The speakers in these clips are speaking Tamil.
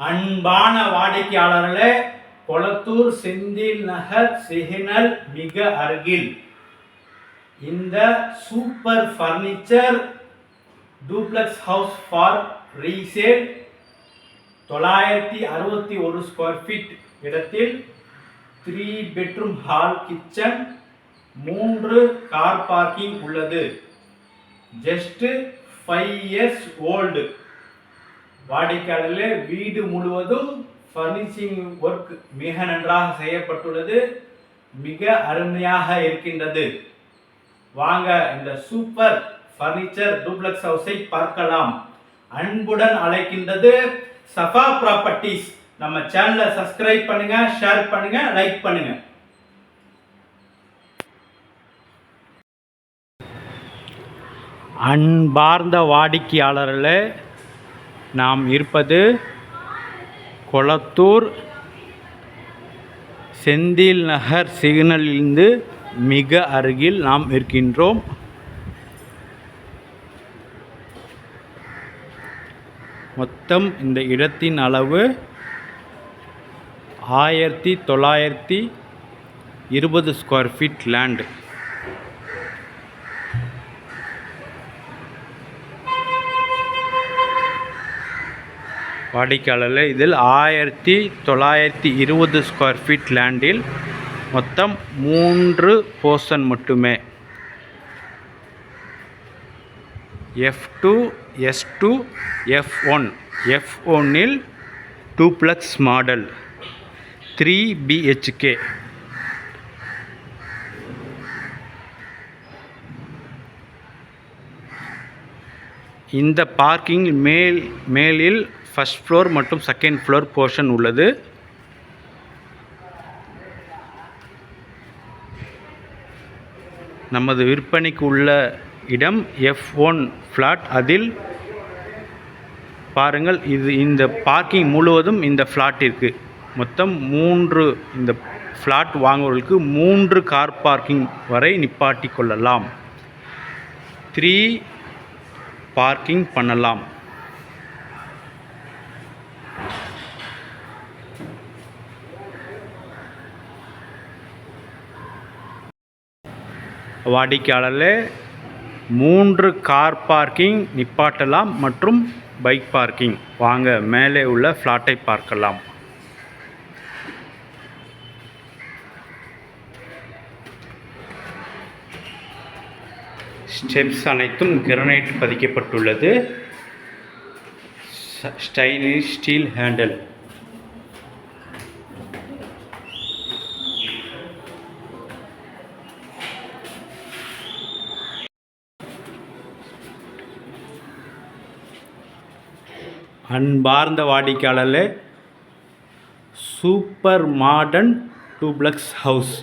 அன்பான வாடிக்கையாளர்களே, கொளத்தூர் செந்தில் நகர் சிக்னல் மிக அருகில் இந்த super furniture duplex house for resale 961 square feet இடத்தில் 3 bedroom hall kitchen 3 car parking உள்ளது. Just 5 years old. வாடிக்கையாளர்களே, வீடு முழுவதும் ஃபர்னிச்சிங் ஒர்க் மிக நன்றாக செய்யப்பட்டுள்ளது. மிக அருமையாக இருக்கின்றது. வாங்க இந்த சூப்பர் ஃபர்னிச்சர் டூப்ளெக்ஸ் ஹவுஸை பார்க்கலாம். அன்புடன் அழைக்கின்றது சஃபா ப்ராப்பர்ட்டிஸ். நம்ம சேனலை சப்ஸ்கிரைப் பண்ணுங்க, ஷேர் பண்ணுங்க, லைக் பண்ணுங்க. அன்பார்ந்த வாடிக்கையாளர்களே, நாம் இருப்பது கொளத்தூர் செந்தில் நகர் சிக்னலிலிருந்து மிக அருகில் நாம் இருக்கின்றோம். மொத்தம் இந்த இடத்தின் அளவு 1920 ஸ்கொயர் ஃபீட் லேண்ட். வாடிக்கையாளர்கள், இதில் 1920 ஸ்கொயர் ஃபீட் லேண்டில் மொத்தம் 3 போர்ஷன் மட்டுமே. F2, S2, F1. F1இல் டூப்ளெக்ஸ் மாடல் 3 BHK. இந்த பார்க்கிங் மேலில் ஃபர்ஸ்ட் ஃப்ளோர் மற்றும் செகண்ட் ஃப்ளோர் போர்ஷன் உள்ளது. நமது விற்பனைக்கு உள்ள இடம் F1 ஃப்ளாட். அதில் பாருங்கள், இந்த பார்க்கிங் முழுவதும் இந்த ஃப்ளாட்டிற்கு மொத்தம் 3. இந்த ஃப்ளாட் வாங்குவதற்கு 3 கார் பார்க்கிங் வரை நிப்பாட்டி கொள்ளலாம். 3 பார்க்கிங் பண்ணலாம். வாடிக்கையாளர்களே, 3 கார் பார்க்கிங் நிப்பாட்டலாம் மற்றும் பைக் பார்க்கிங். வாங்க மேலே உள்ள ஃப்ளாட்டை பார்க்கலாம். ஸ்டெப்ஸ் அனைத்தும் கிரானைட் பதிக்கப்பட்டுள்ளது. Stylish steel handle. அன்பார்ந்த வாடிக்கையாளர்களே, சூப்பர் மாடர்ன் டூப்ளெக்ஸ் ஹவுஸ்.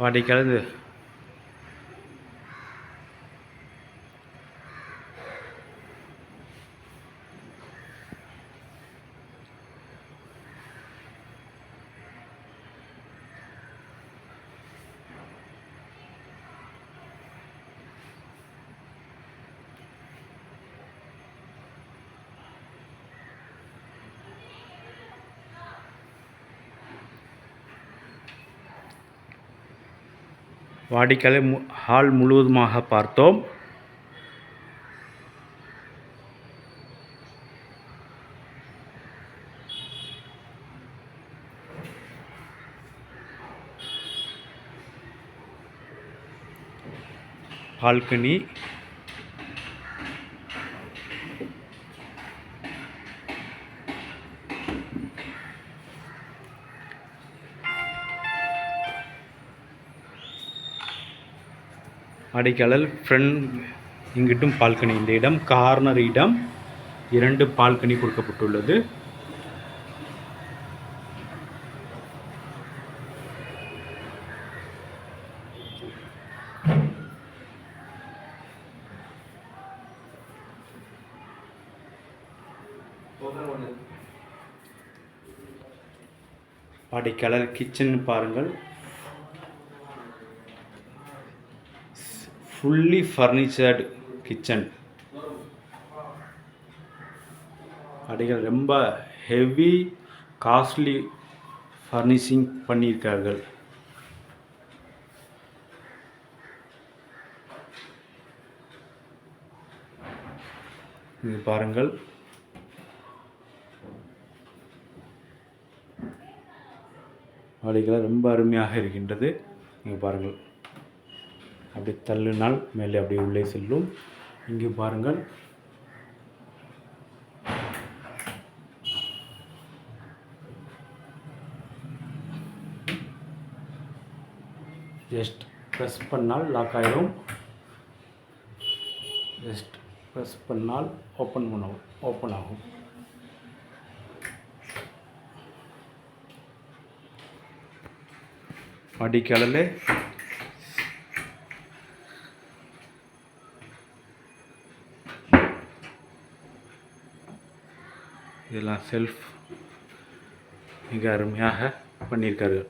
வாடிக்கையாளர், ஹால் முழுவதுமாக பார்த்தோம். பால்கனி, அடிக்கலல் ஃப்ரண்ட் இங்கிட்டும் பால்கனி. இந்த இடம் கார்னர் இடம். 2 பால்கனி கொடுக்கப்பட்டுள்ளது. வாடிக்கையாளர் கிச்சன் பாருங்கள், ஃபுல்லி ஃபர்னிச்சர்டு கிச்சன். வாடிக்கையாளர் ரொம்ப ஹெவி காஸ்ட்லி ஃபர்னிஷிங் பண்ணியிருக்கார்கள். இது பாருங்கள், வாடிக்கையாளர் ரொம்ப அருமையாக இருக்கின்றது. இங்கே பாருங்கள், அப்படி தள்ளினால் மேலே அப்படியே உள்ளே செல்லும். இங்கே பாருங்கள், ஜஸ்ட் ப்ரெஸ் பண்ணால் லாக் ஆகிடும். ஜஸ்ட் ப்ரெஸ் பண்ணால் ஓப்பன் ஆகும். வாடிக்கையாளர்களே, இதெல்லாம் செல்ஃப் மிக அருமையாக பண்ணியிருக்காரு.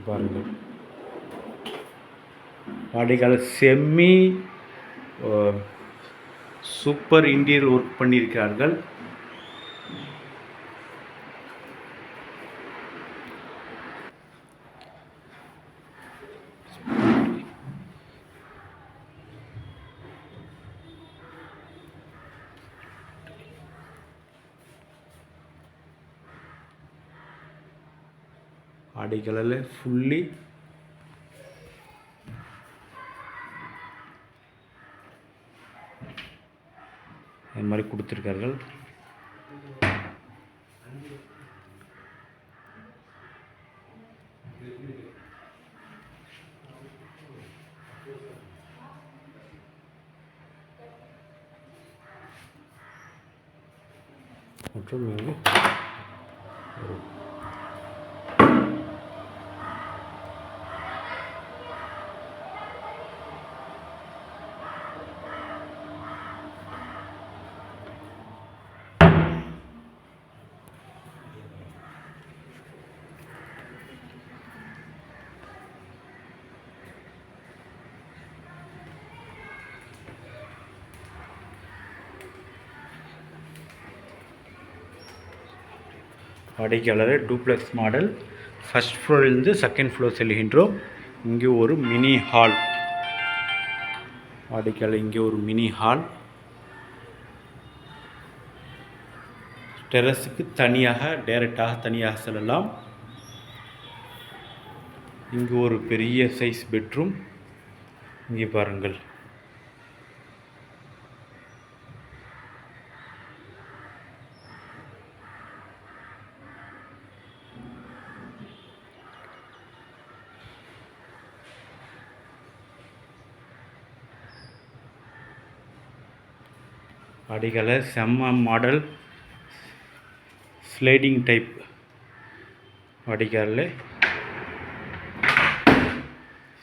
பாருங்கள், வாடிக்கையாளர் செம்மி சூப்பர் இன்டீரியர் ஒர்க் பண்ணியிருக்கிறார்கள். வாடிக்கையாளர் ஃபுல்லி இந்த மாதிரி கொடுத்துருக்கார்கள். மற்றும் இங்கு வாடிக்கையாளர் டூப்ளெக்ஸ் மாடல் ஃபர்ஸ்ட் ஃப்ளோரிலிருந்து செகண்ட் ஃப்ளோர் செல்கின்றோம். இங்கே ஒரு மினி ஹால். வாடிக்கையாளர் இங்கே ஒரு மினி ஹால். டெரஸுக்கு டைரெக்டாக தனியாக செல்லலாம். இங்கு ஒரு பெரிய சைஸ் பெட்ரூம். இங்கே பாருங்கள், வாடிக்கையாளர் செம்ம மாடல் ஸ்லைடிங் டைப். வாடிக்கையாளர்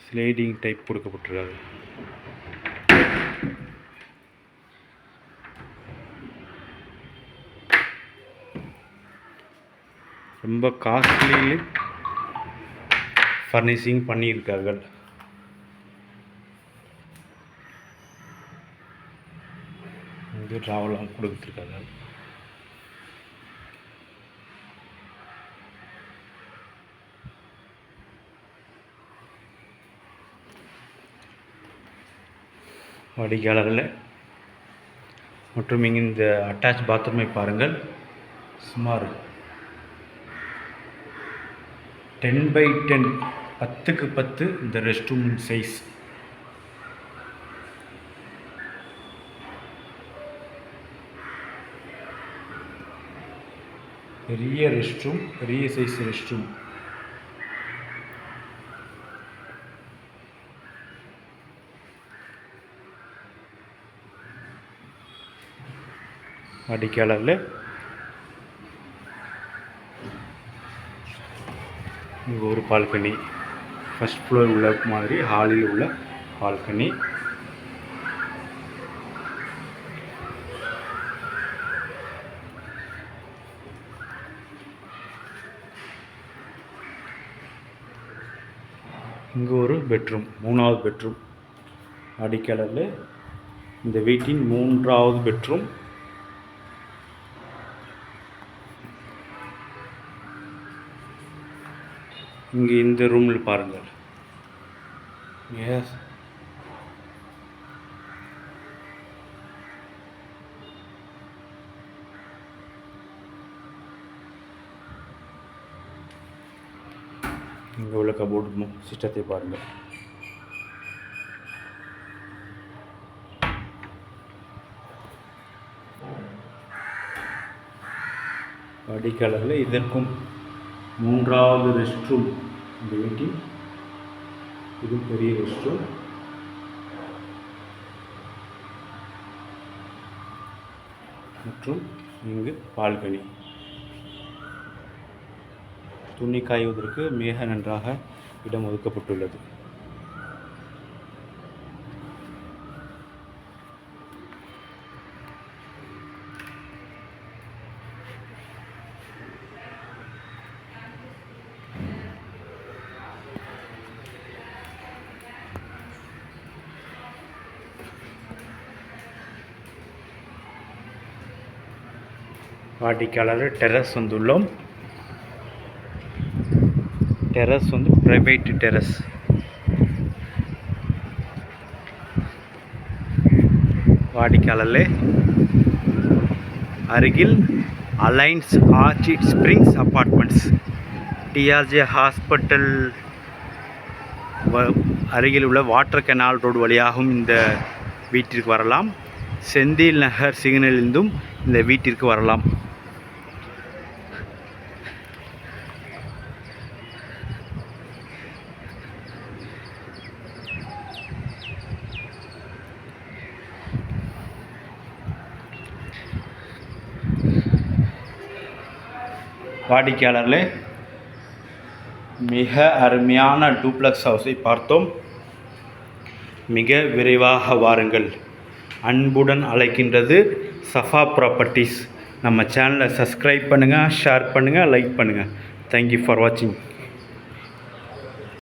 ஸ்லைடிங் டைப் கொடுக்கப்பட்டிருக்காரு. ரொம்ப காஸ்ட்லி ஃபர்னிஷிங் பண்ணியிருக்கார்கள். இங்கே ட்ராவலாம் கொடுத்துருக்காங்க. வாடிக்கையாளர்கள் மற்றும் இங்கே இந்த அட்டாச் பாத்ரூமை பாருங்கள். சுமார் 10x10 10x10 இந்த ரெஸ்ட் ரூம் சைஸ். பெரிய ரெஸ்ட் ரூம், பெரிய சைஸ் ரெஸ்ட் ரூம். வாடிக்கையாளரில் இங்கே ஒரு பால்கனி, ஃபஸ்ட் ஃப்ளோர் உள்ள மாதிரி ஹாலில் உள்ள பால்கனி. இங்கே ஒரு பெட்ரூம், 3வது பெட்ரூம். வாடிக்கையாளரில் இந்த வீட்டின் 3வது பெட்ரூம். இங்கே இந்த ரூமில் பாருங்கள். எஸ், இங்கே உள்ள கபோர்டு சிஸ்டத்தை பாருங்கள். வாடிக்கையாளரில் இதற்கும் 3வது ரெஸ்ட் ரூம். இந்த வீட்டில் இது பெரிய ரெஸ்ட் ரூம். மற்றும் இங்கு பால்கனி. துணி காய்வதற்கு மிக நன்றாக இடம் ஒதுக்கப்பட்டுள்ளது. வாடிக்கையாளர் டெரஸ் வந்துள்ளோம். டெரஸ் வந்து பிரைவேட் டெரஸ். வாடிக்கையாளர் அருகில் alliance orchid springs apartments, DRJ hospital அருகில் உள்ள வாட்டர் கெனால் ரோடு வழியாகவும் இந்த வீட்டிற்கு வரலாம். செந்தில் நகர் சிக்னலிலிருந்தும் இந்த வீட்டிற்கு வரலாம். வாடிக்கையாளர்களே, மிக அருமையான டூப்ளக்ஸ் ஹவுஸை பார்த்தோம். மிக விரைவாக வாருங்கள். அன்புடன் அழைக்கின்றது சஃபா ப்ராப்பர்ட்டிஸ். நம்ம சேனலை சப்ஸ்கிரைப் பண்ணுங்கள், ஷேர் பண்ணுங்கள், லைக் பண்ணுங்கள். தேங்க்யூ ஃபார் வாட்சிங்.